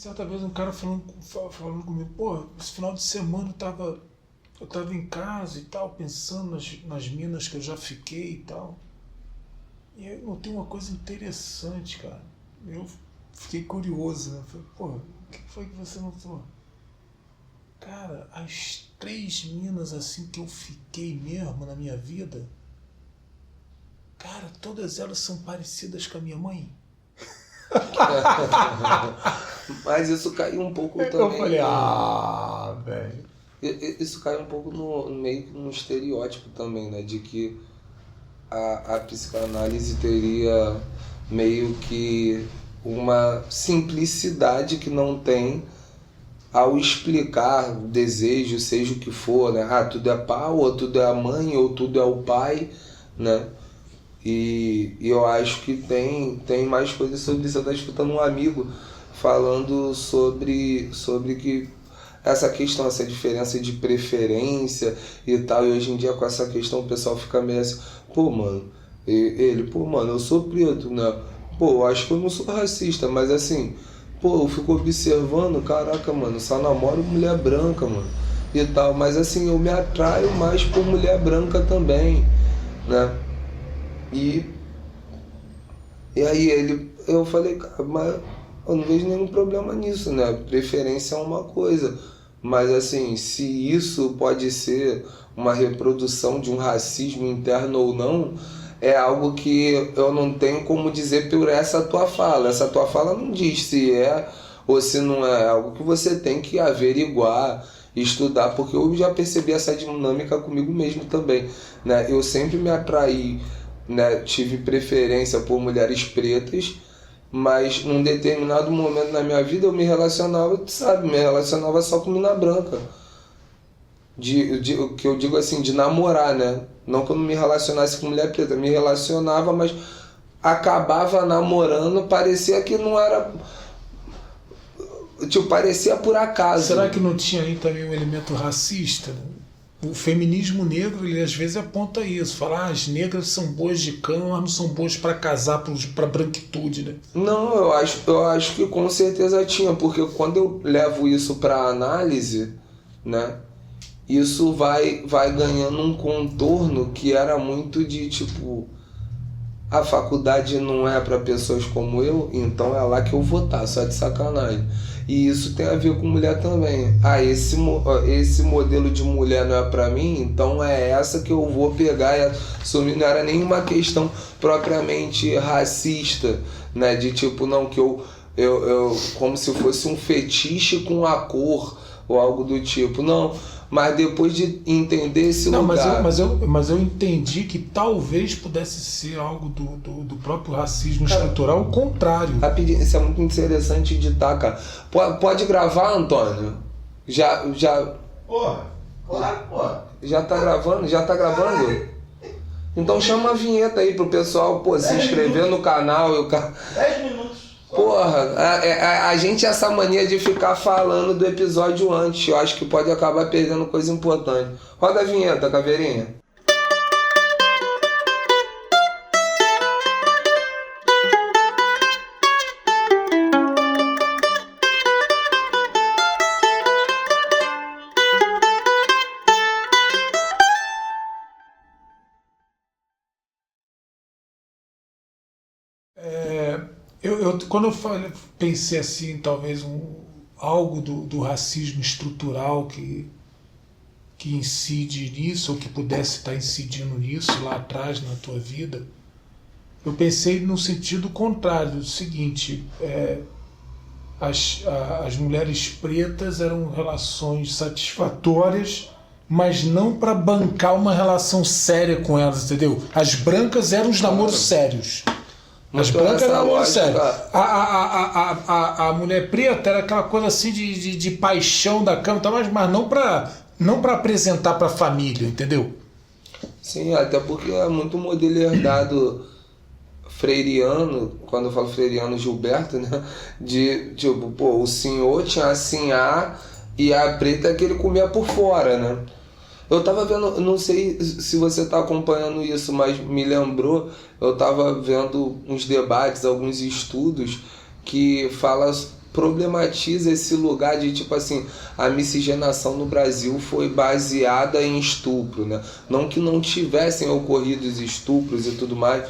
certa vez um cara falando comigo, pô, esse final de semana eu tava em casa e tal, pensando nas minas que eu já fiquei e tal. E aí eu notei uma coisa interessante, cara. Eu fiquei curioso, né? Falei, pô, o que foi que você notou? Cara, as 3 minas assim que eu fiquei mesmo na minha vida, cara, todas elas são parecidas com a minha mãe. Mas isso caiu um pouco também. Eu falei, velho. Isso cai um pouco meio que no estereótipo também, né? De que a psicanálise teria meio que uma simplicidade que não tem ao explicar o desejo, seja o que for, né? Tudo é pau, ou tudo é a mãe, ou tudo é o pai, né? E eu acho que tem mais coisas sobre isso. Eu estava escutando um amigo falando sobre que essa questão, essa diferença de preferência e tal, e hoje em dia com essa questão o pessoal fica meio assim, pô, mano, eu sou preto, né? Pô, eu acho que eu não sou racista, mas assim, pô, eu fico observando, caraca, mano, só namoro mulher branca, mano, e tal, mas assim, eu me atraio mais por mulher branca também, né? E aí eu falei, cara, mas eu não vejo nenhum problema nisso, né? Preferência é uma coisa, mas assim, se isso pode ser uma reprodução de um racismo interno ou não, é algo que eu não tenho como dizer por essa tua fala. Essa tua fala não diz se é ou se não é, algo que você tem que averiguar, estudar, porque eu já percebi essa dinâmica comigo mesmo também, né? Eu sempre me atraí, né, tive preferência por mulheres pretas, mas num determinado momento na minha vida eu me relacionava só com mina branca. O que eu digo assim, de namorar, né? Não que eu não me relacionasse com mulher preta, me relacionava, mas acabava namorando, parecia que não era... Tipo, parecia por acaso. Será que não tinha aí também um elemento racista? O feminismo negro, ele às vezes aponta isso, fala, as negras são boas de cama, mas não são boas para casar, para branquitude, né? Não, eu acho que com certeza tinha, porque quando eu levo isso para análise, né, isso vai ganhando um contorno que era muito de tipo, a faculdade não é para pessoas como eu, então é lá que eu vou estar, só de sacanagem. E isso tem a ver com mulher também. Esse modelo de mulher não é pra mim, então é essa que eu vou pegar e assumir. Não era nenhuma questão propriamente racista, né? De tipo, não, que eu como se fosse um fetiche com a cor ou algo do tipo. Não, mas depois de entender esse lugar... Mas eu entendi que talvez pudesse ser algo do próprio racismo estrutural, o contrário. Rapidinho, isso é muito interessante de cara. Pode gravar, Antônio? Já... Porra, claro, porra. Já tá gravando? Já tá gravando? Então chama a vinheta aí pro pessoal, pô, se inscrever no canal. 10 minutos. Porra, a gente essa mania de ficar falando do episódio antes, eu acho que pode acabar perdendo coisa importante. Roda a vinheta, Caveirinha. Quando eu pensei assim, talvez algo do racismo estrutural que incide nisso, ou que pudesse estar incidindo nisso lá atrás na tua vida, eu pensei no sentido contrário, do seguinte, as mulheres pretas eram relações satisfatórias, mas não para bancar uma relação séria com elas, entendeu? As brancas eram os namoros sérios. As brancas eram namoro sério. A mulher preta era aquela coisa assim de paixão da cama, mas não para apresentar para a família, entendeu? Sim, até porque é muito modelo herdado freiriano, quando eu falo freiriano, Gilberto, né? De tipo, pô, o senhor tinha assim e a preta é que ele comia por fora, né? Eu tava vendo, não sei se você tá acompanhando isso, mas me lembrou, eu tava vendo uns debates, alguns estudos que falam problematiza esse lugar de tipo assim, a miscigenação no Brasil foi baseada em estupro, né? Não que não tivessem ocorrido estupros e tudo mais,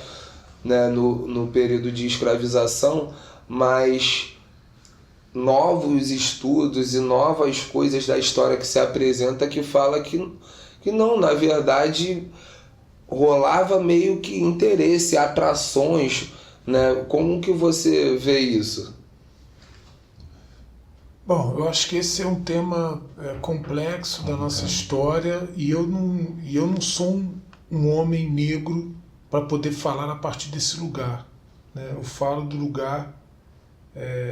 né, no período de escravização, mas novos estudos e novas coisas da história que se apresenta que fala que não, na verdade rolava meio que interesse, atrações, né? Como que você vê isso? Bom, eu acho que esse é um tema complexo da nossa história e eu não sou um homem negro para poder falar a partir desse lugar, né? Eu falo do lugar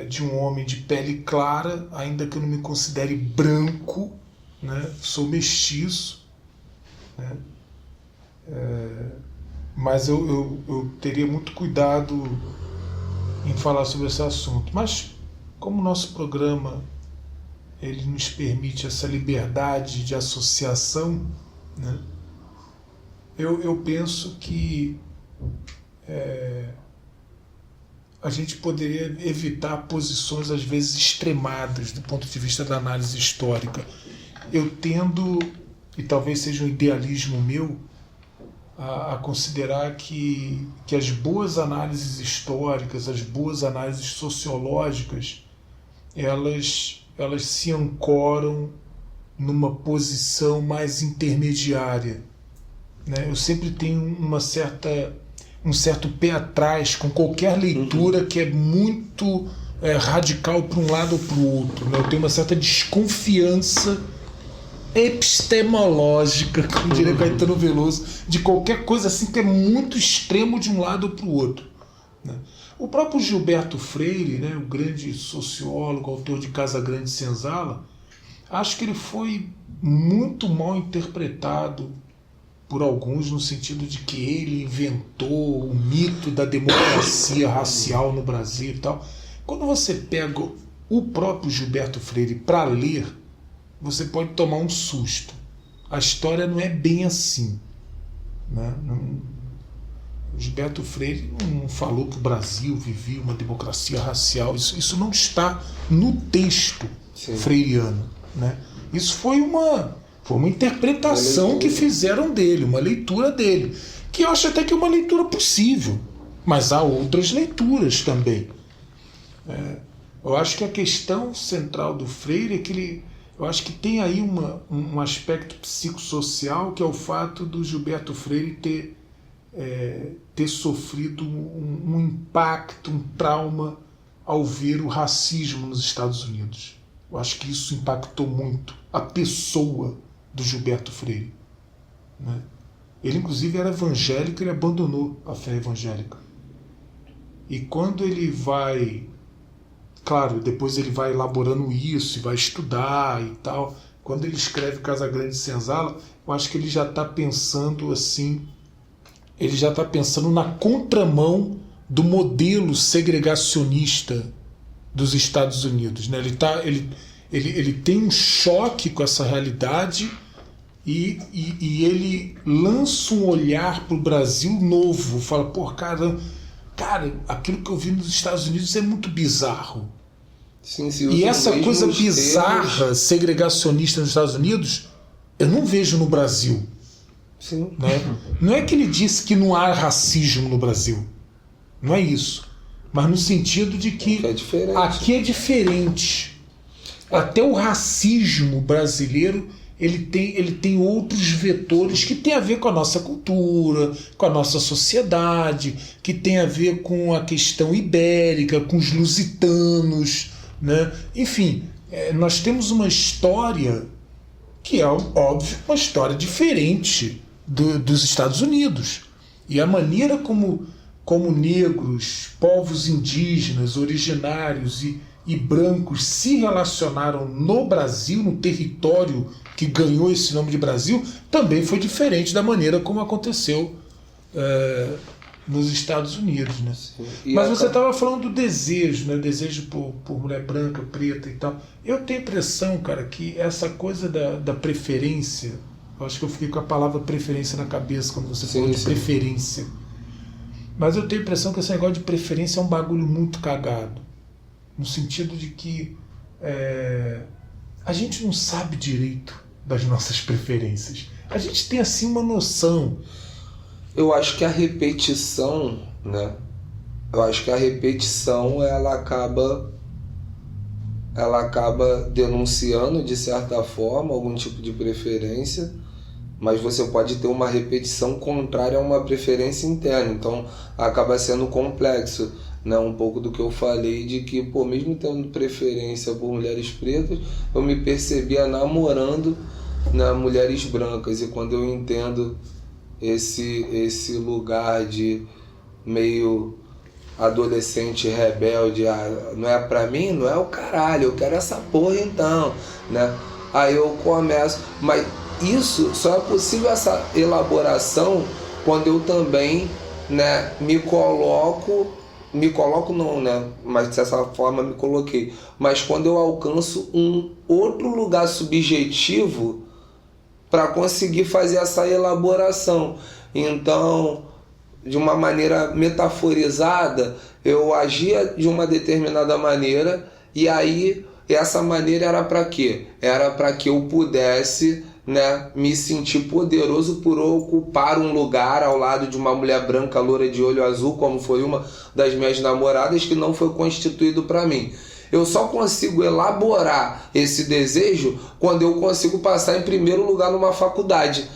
de um homem de pele clara, ainda que eu não me considere branco, né? Sou mestiço, né? Mas eu teria muito cuidado em falar sobre esse assunto. Mas como o nosso programa ele nos permite essa liberdade de associação, né? Eu penso que a gente poderia evitar posições às vezes extremadas do ponto de vista da análise histórica. Eu tendo, e talvez seja um idealismo meu, a considerar que as boas análises históricas, as boas análises sociológicas, elas se ancoram numa posição mais intermediária, né? Eu sempre tenho um certo pé atrás com qualquer leitura que é muito radical para um lado ou para o outro, né? Eu tenho uma certa desconfiança epistemológica, como diria Caetano Veloso, de qualquer coisa assim que é muito extremo de um lado ou para o outro, né? O próprio Gilberto Freire, né, o grande sociólogo, autor de Casa Grande e Senzala, acho que ele foi muito mal interpretado por alguns, no sentido de que ele inventou o mito da democracia racial no Brasil e tal. Quando você pega o próprio Gilberto Freire para ler, você pode tomar um susto. A história não é bem assim, né? O Gilberto Freire não falou que o Brasil vivia uma democracia racial. Isso não está no texto freiriano, né? Isso foi uma interpretação que fizeram dele, uma leitura dele, que eu acho até que é uma leitura possível, mas há outras leituras também. Eu acho que a questão central do Freire é que eu acho que tem aí um aspecto psicossocial, que é o fato do Gilberto Freire ter sofrido um impacto, um trauma ao ver o racismo nos Estados Unidos. Eu acho que isso impactou muito a pessoa do Gilberto Freire, né? Ele inclusive era evangélico, ele abandonou a fé evangélica. E quando ele vai... Claro, depois ele vai elaborando isso e vai estudar e tal. Quando ele escreve Casa Grande e Senzala, eu acho que ele já está pensando assim... Ele já está pensando na contramão do modelo segregacionista dos Estados Unidos, né? Ele tem um choque com essa realidade e ele lança um olhar para o Brasil novo. Fala, pô, cara, aquilo que eu vi nos Estados Unidos é muito bizarro. Sim, e essa coisa bizarra, segregacionista nos Estados Unidos, eu não vejo no Brasil. Sim. Né? Não é que ele disse que não há racismo no Brasil. Não é isso. Mas no sentido de que aqui é diferente. Até o racismo brasileiro ele tem outros vetores que tem a ver com a nossa cultura, com a nossa sociedade, que tem a ver com a questão ibérica, com os lusitanos, né? Enfim, nós temos uma história que é, óbvio, uma história diferente dos Estados Unidos. E a maneira como negros, povos indígenas, originários e brancos se relacionaram no Brasil, no território que ganhou esse nome de Brasil, também foi diferente da maneira como aconteceu nos Estados Unidos, né? Mas você estava falando do desejo, né? Desejo por mulher branca, preta e tal. Eu tenho a impressão, cara, que essa coisa da preferência, eu acho que eu fiquei com a palavra preferência na cabeça quando você falou de preferência. Mas eu tenho a impressão que esse negócio de preferência é um bagulho muito cagado. no sentido de que a gente não sabe direito das nossas preferências. A gente tem assim uma noção. Eu acho que a repetição, né? Eu acho que a repetição ela acaba denunciando de certa forma algum tipo de preferência, mas você pode ter uma repetição contrária a uma preferência interna, então acaba sendo complexo, né? Um pouco do que eu falei de que, pô, mesmo tendo preferência por mulheres pretas, eu me percebia namorando, né, mulheres brancas, e quando eu entendo esse lugar de meio adolescente rebelde, não é pra mim, não é o caralho, eu quero essa porra então, né? Aí eu começo, mas isso só é possível, essa elaboração, quando eu também, né, me coloco não, né, mas dessa forma me coloquei, mas quando eu alcanço um outro lugar subjetivo para conseguir fazer essa elaboração. Então, de uma maneira metaforizada, eu agia de uma determinada maneira, e aí essa maneira era para quê? Era para que eu pudesse, né, me sentir poderoso por ocupar um lugar ao lado de uma mulher branca, loura de olho azul, como foi uma das minhas namoradas, que não foi constituído para mim. Eu só consigo elaborar esse desejo quando eu consigo passar em primeiro lugar numa faculdade.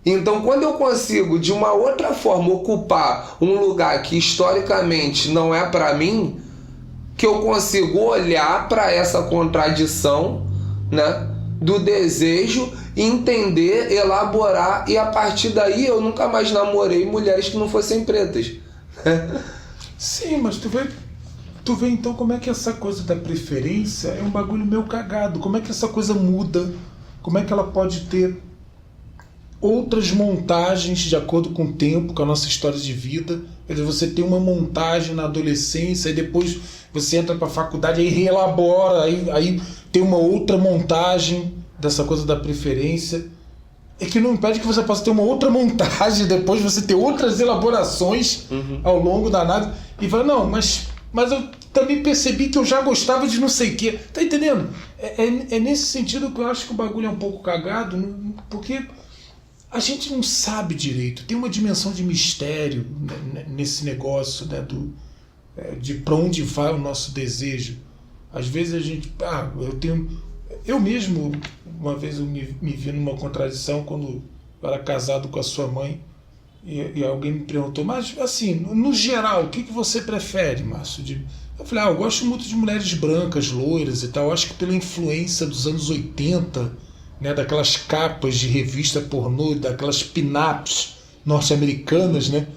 Então, quando eu consigo, de uma outra forma, ocupar um lugar que historicamente não é para mim, que eu consigo olhar para essa contradição, né, do desejo, entender, elaborar, e a partir daí eu nunca mais namorei mulheres que não fossem pretas. Sim, mas tu vê então como é que essa coisa da preferência é um bagulho meio cagado. Como é que essa coisa muda? Como é que ela pode ter outras montagens de acordo com o tempo, com a nossa história de vida? Quer dizer, você tem uma montagem na adolescência, e depois você entra para a faculdade, aí reelabora, aí tem uma outra montagem dessa coisa da preferência. É que não impede que você possa ter uma outra montagem, depois você ter outras elaborações ao longo da análise, e fala, não, mas eu também percebi que eu já gostava de não sei o quê. Tá entendendo? É nesse sentido que eu acho que o bagulho é um pouco cagado, porque a gente não sabe direito. Tem uma dimensão de mistério nesse negócio, né, de para onde vai o nosso desejo. Às vezes a gente... Eu mesmo, uma vez eu me vi numa contradição quando eu era casado com a sua mãe, e alguém me perguntou, mas assim, no geral, o que você prefere, Márcio? Eu falei, eu gosto muito de mulheres brancas, loiras e tal. Eu acho que pela influência dos anos 80, né, daquelas capas de revista pornô, daquelas pin-ups norte-americanas, né?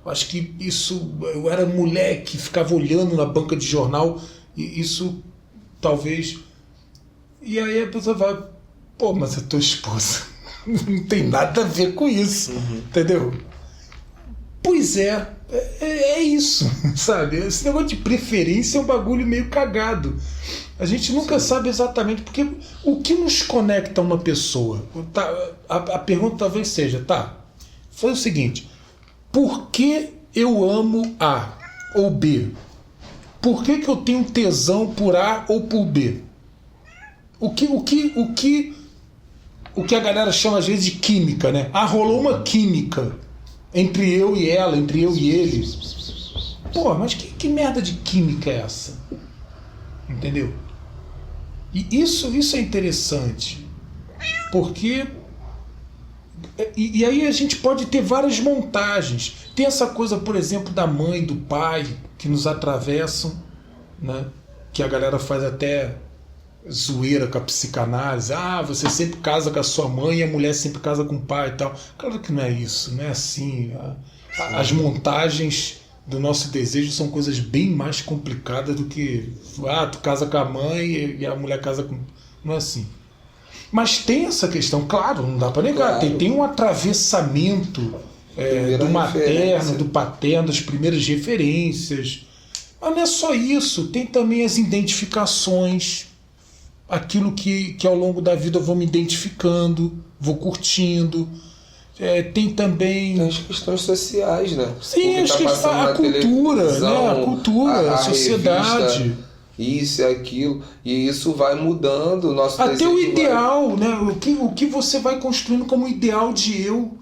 Eu acho que isso... Eu era moleque, ficava olhando na banca de jornal, e isso talvez... E aí a pessoa vai, pô, mas a tua esposa não tem nada a ver com isso, entendeu? Pois é isso, sabe? Esse negócio de preferência é um bagulho meio cagado. A gente nunca sabe exatamente, porque o que nos conecta a uma pessoa? A pergunta talvez seja, foi o seguinte, por que eu amo A ou B? Por que eu tenho tesão por A ou por B? O que a galera chama às vezes de química, né? Rolou uma química entre eu e ela, entre eu e ele. Pô, mas que merda de química é essa? Entendeu? E isso é interessante, porque e aí a gente pode ter várias montagens. Tem essa coisa, por exemplo, da mãe, do pai, que nos atravessam, né? Que a galera faz até zoeira com a psicanálise. Você sempre casa com a sua mãe e a mulher sempre casa com o pai e tal. Claro que não é isso, não é assim. As montagens do nosso desejo são coisas bem mais complicadas do que tu casa com a mãe e a mulher casa com... Não é assim. Mas tem essa questão, claro, não dá para negar. Claro. Tem um atravessamento do materno, do paterno, das primeiras referências. Mas não é só isso. Tem também as identificações, aquilo que ao longo da vida eu vou me identificando, vou curtindo. Tem também as questões sociais, né? Sim, acho que a cultura, né? A cultura, a sociedade. Revista, isso e aquilo, e isso vai mudando o nosso até desejo. o ideal, né? O que você vai construindo como ideal de eu.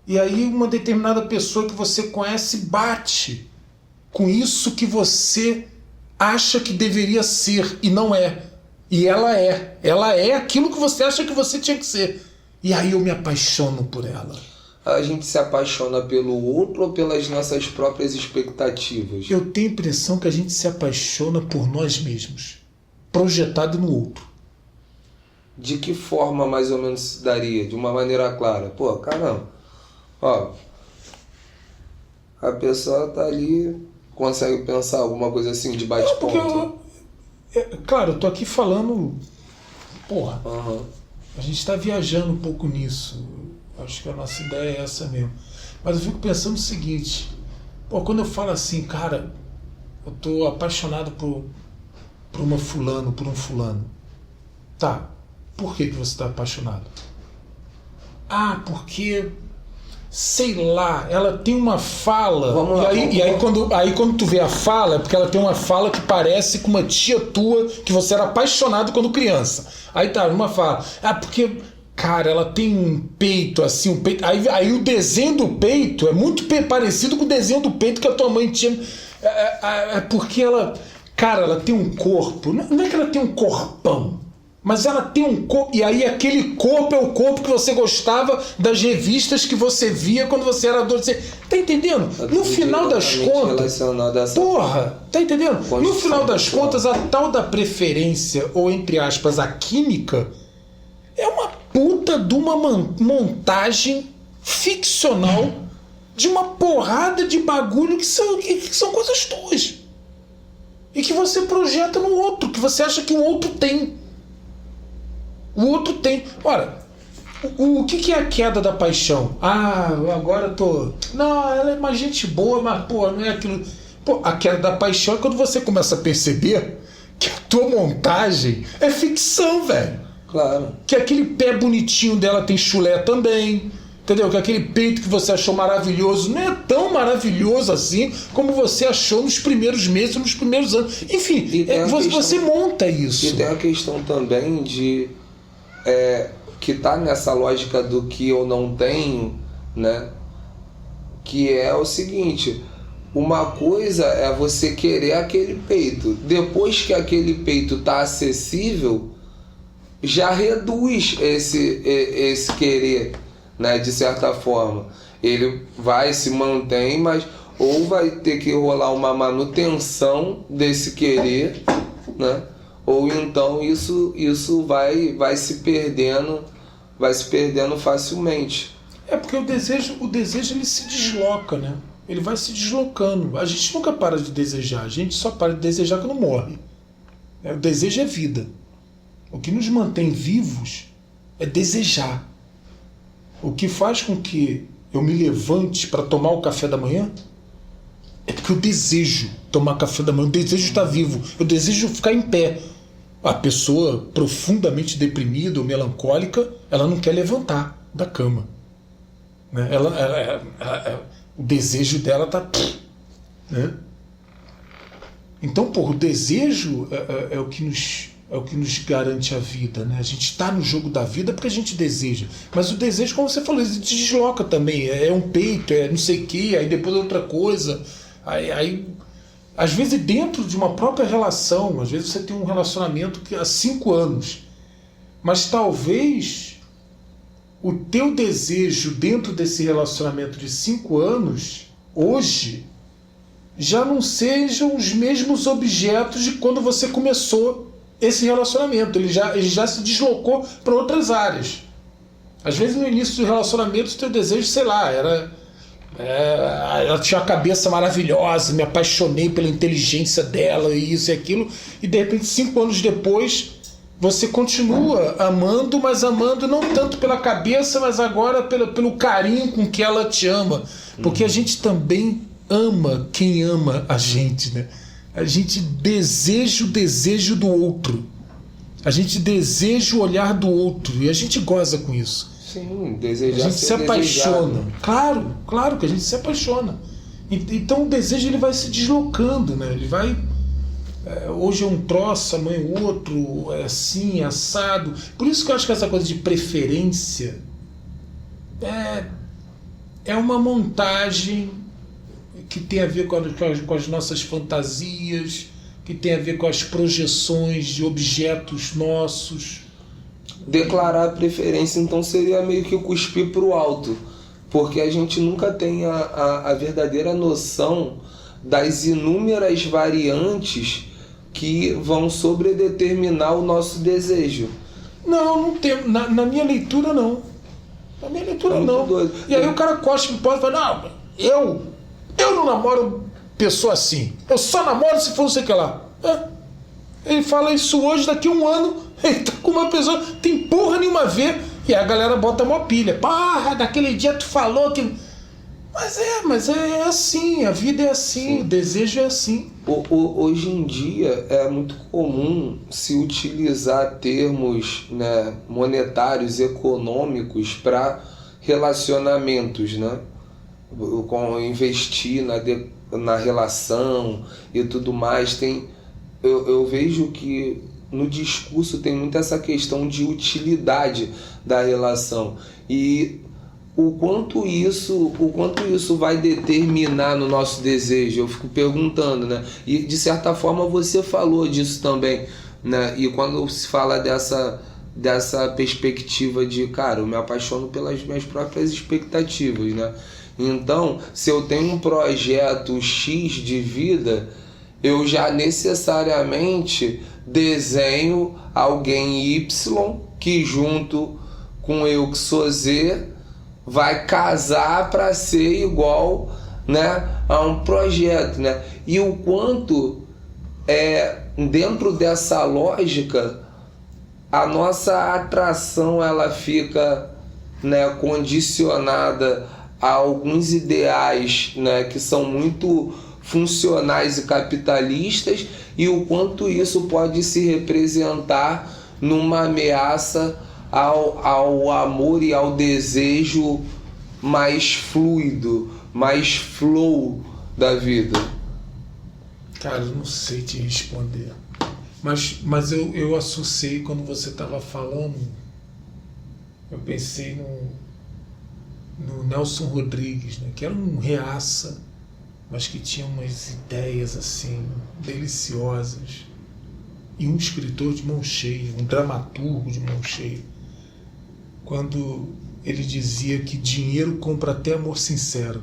E aí uma determinada pessoa que você conhece bate com isso que você acha que deveria ser e não é. E ela é. Ela é aquilo que você acha que você tinha que ser. E aí eu me apaixono por ela. A gente se apaixona pelo outro ou pelas nossas próprias expectativas? Eu tenho a impressão que a gente se apaixona por nós mesmos, projetado no outro. De que forma mais ou menos se daria? De uma maneira clara. Pô, caramba. Ó, a pessoa tá ali, consegue pensar alguma coisa assim de bate-ponto? Claro, eu tô aqui falando. Porra, Uhum. a gente tá viajando um pouco nisso. Acho que a nossa ideia é essa mesmo. Mas eu fico pensando o seguinte: pô, quando eu falo assim, cara, eu tô apaixonado por uma fulano, por um fulano. Tá, por que você tá apaixonado? Ah, porque. Sei lá, ela tem uma fala. Vamos lá, e aí quando tu vê a fala, é porque ela tem uma fala que parece com uma tia tua que você era apaixonado quando criança. Aí tá, uma fala. Ah, porque, cara, ela tem um peito assim, um peito. Aí o desenho do peito é muito parecido com o desenho do peito que a tua mãe tinha. É porque ela. Cara, ela tem um corpo. Não é que ela tem um corpão. Mas ela tem um corpo, e aí aquele corpo é o corpo que você gostava das revistas que você via quando você era adolescente. Tá entendendo? No final das contas. Porra, tá entendendo? No final das contas, a tal da preferência, ou entre aspas, a química, é uma puta de uma montagem ficcional de uma porrada de bagulho que são coisas tuas. E que você projeta no outro, que você acha que o outro tem. O outro tem. Ora, o que é a queda da paixão? Ah, agora eu tô. Não, ela é uma gente boa, mas, pô, não é aquilo. Pô, a queda da paixão é quando você começa a perceber que a tua montagem é ficção, velho. Claro. Que aquele pé bonitinho dela tem chulé também. Entendeu? Que aquele peito que você achou maravilhoso não é tão maravilhoso assim como você achou nos primeiros meses, nos primeiros anos. Enfim, você monta isso. E tem a questão também de. Que tá nessa lógica do que eu não tenho, né? Que é o seguinte: uma coisa é você querer aquele peito, depois que aquele peito tá acessível, já reduz esse querer, né? De certa forma, ele vai se mantém, mas ou vai ter que rolar uma manutenção desse querer, né? Ou então isso vai se perdendo facilmente. É porque o desejo ele se desloca, né? Ele vai se deslocando. A gente nunca para de desejar, a gente só para de desejar quando morre. O desejo é vida. O que nos mantém vivos é desejar. O que faz com que eu me levante para tomar o café da manhã é porque eu desejo tomar café da manhã, eu desejo estar vivo, eu desejo ficar em pé. A pessoa profundamente deprimida ou melancólica, ela não quer levantar da cama. Né? O desejo dela está... Né? Então, porra, o desejo é o que nos garante a vida. Né? A gente está no jogo da vida porque a gente deseja. Mas o desejo, como você falou, ele desloca também. É um peito, é não sei o quê, aí depois é outra coisa. Aí às vezes dentro de uma própria relação, às vezes você tem um relacionamento que há 5 anos, mas talvez o teu desejo dentro desse relacionamento de 5 anos, hoje, já não sejam os mesmos objetos de quando você começou esse relacionamento. Ele já se deslocou para outras áreas. Às vezes no início do relacionamento o teu desejo, sei lá, ela tinha uma cabeça maravilhosa, me apaixonei pela inteligência dela e isso e aquilo, e de repente 5 anos depois você continua amando, mas amando não tanto pela cabeça, mas agora pelo carinho com que ela te ama, porque a gente também ama quem ama a gente, né? A gente deseja o desejo do outro, a gente deseja o olhar do outro e a gente goza com isso. Sim, desejar. A gente se apaixona. Claro que a gente se apaixona. Então o desejo ele vai se deslocando, né? Ele vai Hoje é um troço, amanhã é outro, é assim, é assado. Por isso que eu acho que essa coisa de preferência é uma montagem que tem a ver com as nossas fantasias, que tem a ver com as projeções de objetos nossos. Declarar a preferência, então, seria meio que cuspir para o alto, porque a gente nunca tem a verdadeira noção das inúmeras variantes que vão sobredeterminar o nosso desejo. Não tem. Na minha leitura, não. Na minha leitura, não. Doido. E aí o cara cospe e pode falar, não, eu não namoro pessoa assim. Eu só namoro se for não sei o que lá. Ele fala isso hoje, daqui a um ano, ele tá com uma pessoa, tem porra nenhuma a ver, e a galera bota uma pilha. Porra, daquele dia tu falou que... Mas é assim, a vida é assim, sim. O desejo é assim. Hoje em dia é muito comum se utilizar termos, né, monetários, econômicos para relacionamentos, né? Com investir na relação e tudo mais. Eu vejo que no discurso tem muito essa questão de utilidade da relação, e o quanto isso vai determinar no nosso desejo, eu fico perguntando, né? E de certa forma você falou disso também, né? E quando se fala dessa perspectiva de, cara, eu me apaixono pelas minhas próprias expectativas, né? Então, se eu tenho um projeto X de vida, eu já necessariamente desenho alguém Y que, junto com eu que sou Z, vai casar para ser igual, né, a um projeto, né? E o quanto dentro dessa lógica a nossa atração ela fica, né, condicionada a alguns ideais, né, que são muito funcionais e capitalistas, e o quanto isso pode se representar numa ameaça ao amor e ao desejo mais fluido, mais flow da vida. Cara, eu não sei te responder. Mas eu associei quando você estava falando, eu pensei no Nelson Rodrigues, né, que era um reaça, mas que tinha umas ideias assim deliciosas, e um escritor de mão cheia, um dramaturgo de mão cheia, quando ele dizia que dinheiro compra até amor sincero.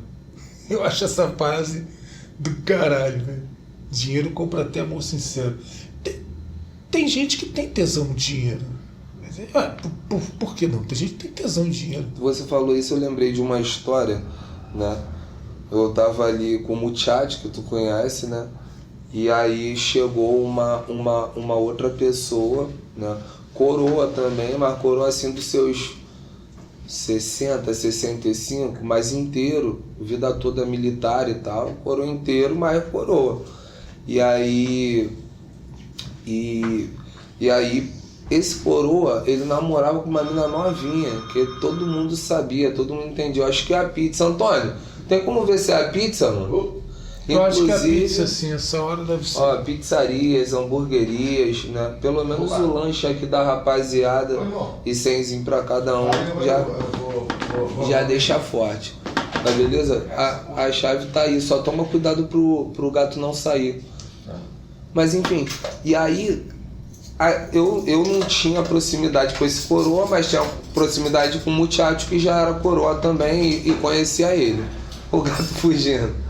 Eu acho essa frase do caralho, né? Dinheiro compra até amor sincero. Tem gente que tem tesão no dinheiro. Por que não? Tem gente que tem tesão no dinheiro. Você falou isso, eu lembrei de uma história, né? Eu tava ali com o Muchacho, que tu conhece, né? E aí chegou uma outra pessoa, né? Coroa também, mas coroa assim dos seus 60, 65, mas inteiro, vida toda militar e tal, coroa inteiro, mas coroa. E aí esse coroa, ele namorava com uma mina novinha, que todo mundo sabia, todo mundo entendia. Eu acho que é a pizza. Antônio, tem como ver se é a pizza, mano? Eu acho que a pizza, assim, essa hora deve ser. Ó, pizzarias, hamburguerias, né? Pelo menos o lanche aqui da rapaziada e 100zinho pra cada um já deixa forte. Tá beleza? A chave tá aí, só toma cuidado pro gato não sair. Mas enfim, e aí eu não tinha proximidade com esse coroa, mas tinha proximidade com o Muchacho, que já era coroa também e conhecia ele. O gato fugindo.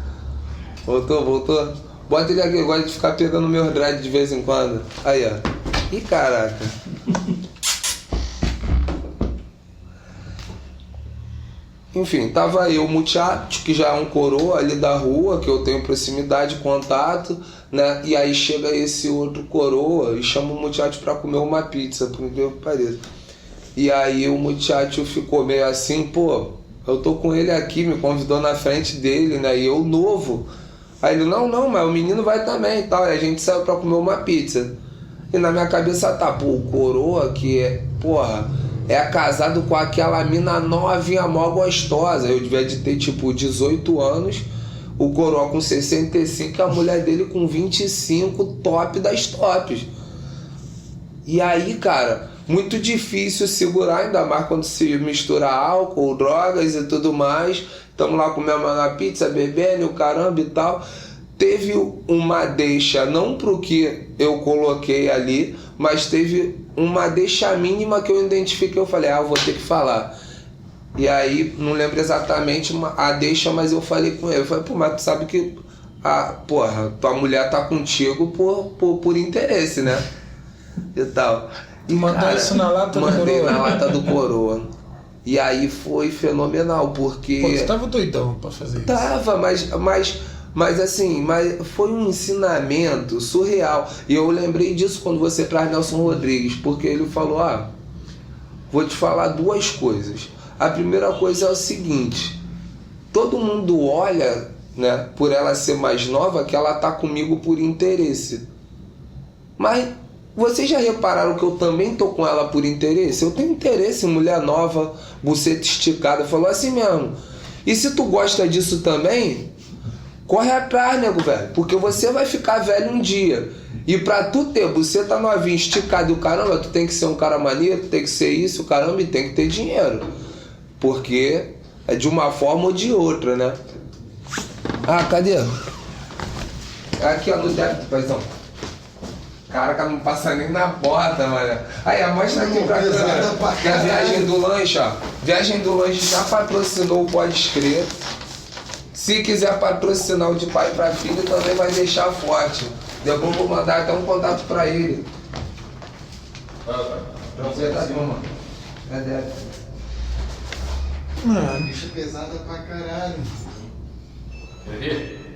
Voltou. Bota ele aqui, gosta de ficar pegando meus dread de vez em quando. Aí, ó. Ih, caraca. Enfim, tava eu, o Muchacho, que já é um coroa ali da rua, que eu tenho proximidade, contato, né? E aí chega esse outro coroa e chama o Muchacho pra comer uma pizza, por incrível que pareça. E aí o Muchacho ficou meio assim, pô, eu tô com ele aqui, me convidou na frente dele, né? E eu novo. Aí ele, não, mas o menino vai também e tal. E a gente saiu pra comer uma pizza. E na minha cabeça tá, pô, o coroa que é casado com aquela mina novinha, mó gostosa. Eu devia de ter tipo 18 anos. o coroa com 65 e a mulher dele com 25, top das tops. E aí, cara, muito difícil segurar, ainda mais quando se mistura álcool, drogas e tudo mais. Estamos lá comendo uma pizza, bebendo, o caramba e tal. Teve uma deixa, não pro que eu coloquei ali, mas teve uma deixa mínima que eu identifiquei. Eu falei, eu vou ter que falar. E aí, não lembro exatamente a deixa, mas eu falei com ele. Eu falei, mas tu sabe que tua mulher tá contigo por interesse, né? E tal. E mandou isso na lata do coroa? Mandei na lata do coroa. E aí foi fenomenal, porque... Pô, você tava doidão pra fazer isso. Tava, mas assim, foi um ensinamento surreal. E eu lembrei disso quando você traz Nelson Rodrigues, porque ele falou, vou te falar duas coisas. A primeira coisa é o seguinte, todo mundo olha, né, por ela ser mais nova, que ela tá comigo por interesse. Mas vocês já repararam que eu também tô com ela por interesse? Eu tenho interesse em mulher nova, buceta esticada. Falou assim mesmo. E se tu gosta disso também, corre atrás, nego, velho. Porque você vai ficar velho um dia. E pra tu ter buceta novinha, esticada e o caramba, tu tem que ser um cara maneiro, tu tem que ser isso, o caramba, e tem que ter dinheiro. Porque é de uma forma ou de outra, né? Cadê? Aqui, ó, no débito, paizão. Caraca, não passa nem na porta, mano. Aí, mostra aqui pra câmera. Que a viagem do lanche, ó. Viagem do lanche já patrocinou o Pode Escrever. Se quiser patrocinar o de pai pra filho, também vai deixar forte. Depois vou mandar até um contato pra ele. Você tá como? Cadê? Mano. Bicho pesada pra caralho.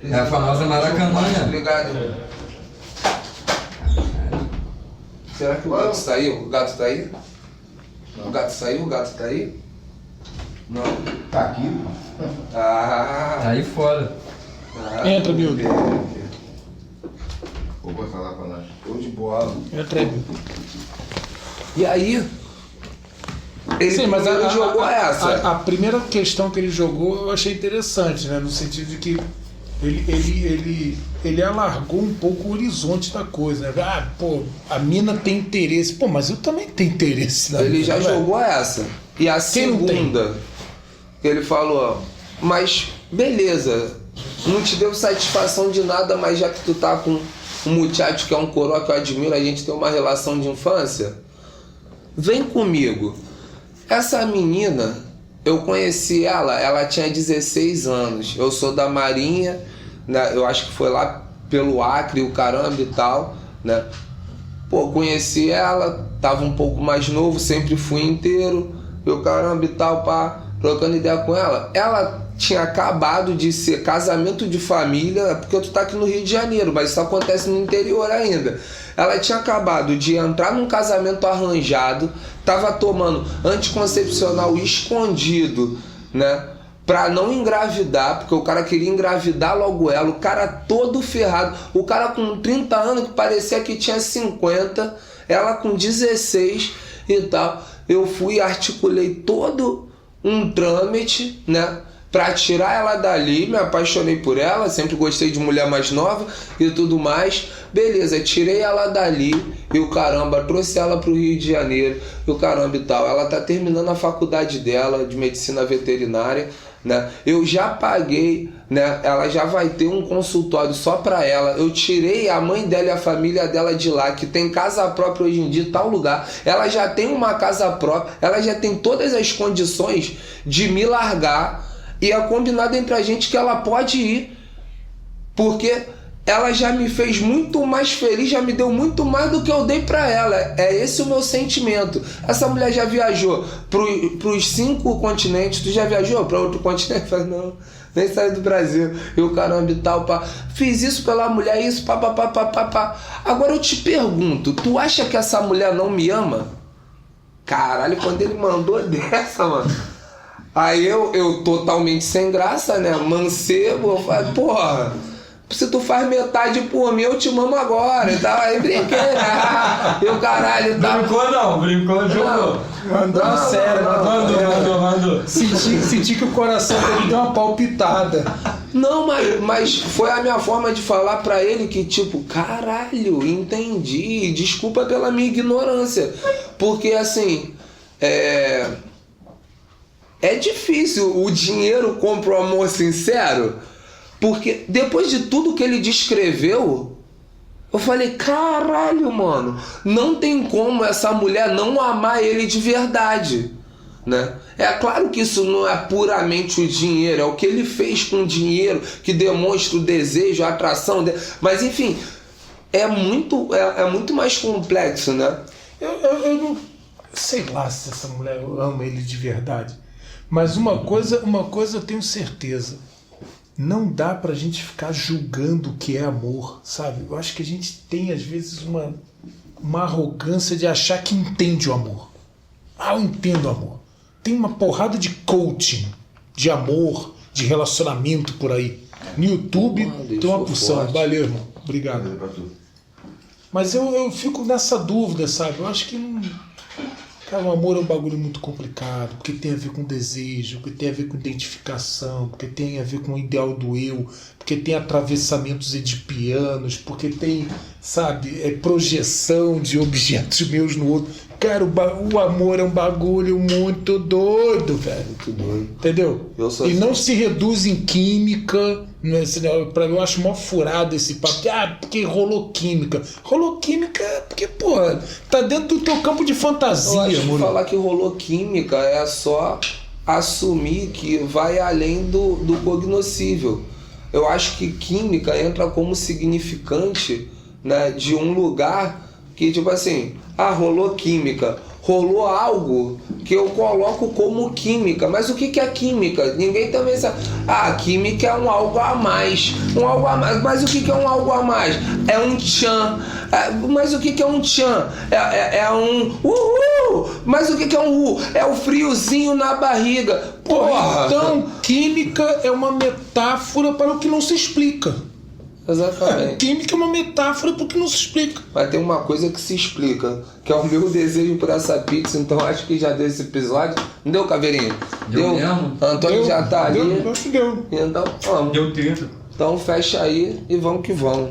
É a famosa Maracanã, né? Obrigado. Será que o gato saiu? O gato tá aí? Não. O gato saiu? O gato tá aí? Não. Tá aqui, Tá aí fora. Entra, Milton. Vou botar lá pra nós. Show de bola. Entra aí, Milton. E aí? Ele Sim, mas jogou essa. A primeira questão que ele jogou eu achei interessante, né? No sentido de que ele alargou um pouco o horizonte da coisa, né? A mina tem interesse. Pô, mas eu também tenho interesse na Ele mina, já velho. jogou essa. E a Quem não tem? segunda, que ele falou, mas beleza, não te deu satisfação de nada, mas já que tu tá com um muchacho que é um coroa que eu admiro, a gente tem uma relação de infância, vem comigo. Essa menina, eu conheci ela tinha 16 anos. Eu sou da Marinha, né? Eu acho que foi lá pelo Acre, o caramba e tal, né? Pô, conheci ela, tava um pouco mais novo, sempre fui inteiro, e o caramba e tal, pá, trocando ideia com ela. Ela tinha acabado de ser casamento de família, porque tu tá aqui no Rio de Janeiro, mas isso acontece no interior ainda. Ela tinha acabado de entrar num casamento arranjado, tava tomando anticoncepcional escondido, né? Pra não engravidar, porque o cara queria engravidar logo ela, o cara todo ferrado, o cara com 30 anos que parecia que tinha 50, ela com 16 e tal. Eu fui e articulei todo um trâmite, né? Pra tirar ela dali, me apaixonei por ela, sempre gostei de mulher mais nova e tudo mais. Beleza, tirei ela dali e o caramba, trouxe ela pro Rio de Janeiro e o caramba e tal. Ela tá terminando a faculdade dela de medicina veterinária, né? Eu já paguei, né? Ela já vai ter um consultório só pra ela. Eu tirei a mãe dela e a família dela de lá, que tem casa própria hoje em dia em tal lugar. Ela já tem uma casa própria, ela já tem todas as condições de me largar. E é combinado entre a gente que ela pode ir, porque ela já me fez muito mais feliz, já me deu muito mais do que eu dei pra ela. É esse o meu sentimento. Essa mulher já viajou pros 5 continentes. Tu já viajou pra outro continente? Eu falei, não, nem saí do Brasil. E o caramba e tal, pá. Fiz isso pela mulher, isso, pá, pá, pá, pá, pá, pá. Agora eu te pergunto, tu acha que essa mulher não me ama? Caralho, quando ele mandou dessa, mano... Aí eu totalmente sem graça, né? Mancebo, eu falei, porra, se tu faz metade por mim, eu te mamo agora e tal. Aí brinquei, né? E o caralho e tal. Brincou, jogou. Mandou sério, mandou. Mandou. Senti que o coração dele deu uma palpitada. Não, mas foi a minha forma de falar pra ele que, tipo, caralho, entendi. Desculpa pela minha ignorância. Porque, assim, é difícil. O dinheiro compra o amor sincero. Porque depois de tudo que ele descreveu, eu falei, caralho, mano, não tem como essa mulher não amar ele de verdade, né? É claro que isso não é puramente o dinheiro, é o que ele fez com o dinheiro que demonstra o desejo, a atração dele. Mas enfim, é muito mais complexo, né? Eu não sei lá se essa mulher ama ele de verdade. Mas uma coisa eu tenho certeza. Não dá pra gente ficar julgando o que é amor, sabe? Eu acho que a gente tem, às vezes, uma arrogância de achar que entende o amor. Ah, eu entendo o amor. Tem uma porrada de coaching, de amor, de relacionamento por aí. No YouTube tem uma porção. Forte. Valeu, irmão. Obrigado. Mas eu fico nessa dúvida, sabe? Eu acho que não... Cara, o amor é um bagulho muito complicado, porque tem a ver com desejo, porque tem a ver com identificação, porque tem a ver com o ideal do eu, porque tem atravessamentos edipianos, porque tem, sabe, projeção de objetos meus no outro. Cara, o amor é um bagulho muito doido, velho. Muito doido. Entendeu? E não se reduz em química. Pra mim, eu acho mó furado esse papo. Porque rolou química. Rolou química porque, pô, tá dentro do teu campo de fantasia, Eu acho que amor. falar que rolou química é só assumir que vai além do cognoscível. Eu acho que química entra como significante, né, de um lugar que, tipo assim, rolou química. Rolou algo que eu coloco como química. Mas o que é química? Ninguém também sabe. Química é um algo a mais. Um algo a mais. Mas o que é um algo a mais? É um tchan. Mas o que é um tchan? É um uhul. Mas o que é um É o friozinho na barriga. Porra! Então, química é uma metáfora para o que não se explica. Exatamente. Química é uma metáfora porque não se explica. Mas tem uma coisa que se explica, que é o meu desejo por essa pizza. Então acho que já deu esse episódio. Não deu, Caveirinha? Deu mesmo? Antônio já tá ali. Acho que deu. Então, vamos. Deu tempo. Então fecha aí e vamos que vamos.